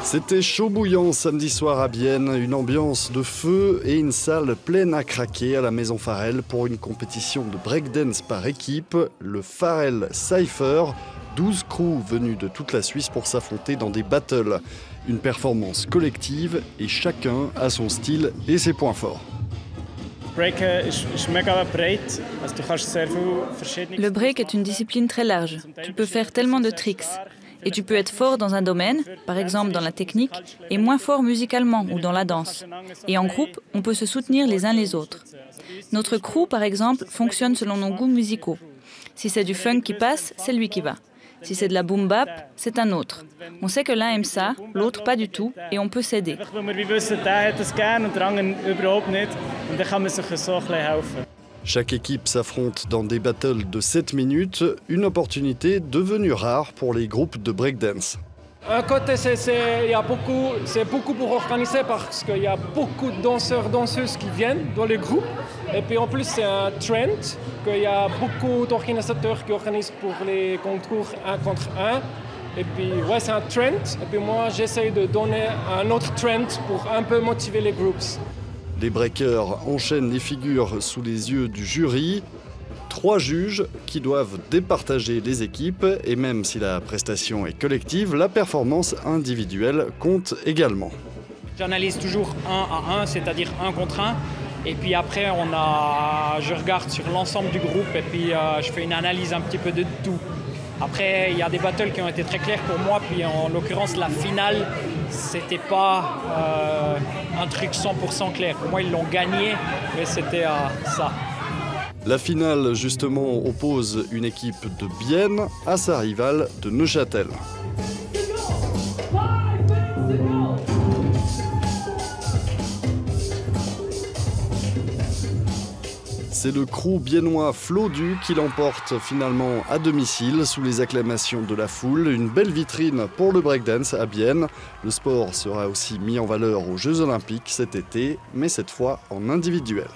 C'était chaud bouillant samedi soir à Bienne, une ambiance de feu et une salle pleine à craquer à la Maison Farel pour une compétition de breakdance par équipe, le Farel Cypher, 12 crews venus de toute la Suisse pour s'affronter dans des battles. Une performance collective et chacun a son style et ses points forts. Le break est une discipline très large. Tu peux faire tellement de tricks. Et tu peux être fort dans un domaine, par exemple dans la technique, et moins fort musicalement ou dans la danse. Et en groupe, on peut se soutenir les uns les autres. Notre crew, par exemple, fonctionne selon nos goûts musicaux. Si c'est du funk qui passe, c'est lui qui va. Si c'est de la boom bap, c'est un autre. On sait que l'un aime ça, l'autre pas du tout, et on peut s'aider. Chaque équipe s'affronte dans des battles de 7 minutes, une opportunité devenue rare pour les groupes de breakdance. Un côté, c'est beaucoup pour organiser parce qu'il y a beaucoup de danseurs, danseuses qui viennent dans les groupes. Et puis en plus, c'est un trend qu'il y a beaucoup d'organisateurs qui organisent pour les concours 1 contre 1. Et puis, ouais, c'est un trend. Et puis moi, j'essaye de donner un autre trend pour un peu motiver les groupes. Les breakers enchaînent les figures sous les yeux du jury. 3 juges qui doivent départager les équipes et même si la prestation est collective, la performance individuelle compte également. J'analyse toujours 1 à 1, c'est-à-dire 1 contre 1. Et puis après, je regarde sur l'ensemble du groupe et puis je fais une analyse un petit peu de tout. Après, il y a des battles qui ont été très clairs pour moi, puis en l'occurrence, la finale, c'était pas un truc 100% clair. Pour moi, ils l'ont gagné, mais c'était ça. La finale, justement, oppose une équipe de Bienne à sa rivale de Neuchâtel. C'est le crew biennois Flodu qui l'emporte finalement à domicile sous les acclamations de la foule. Une belle vitrine pour le breakdance à Bienne. Le sport sera aussi mis en valeur aux Jeux Olympiques cet été, mais cette fois en individuel.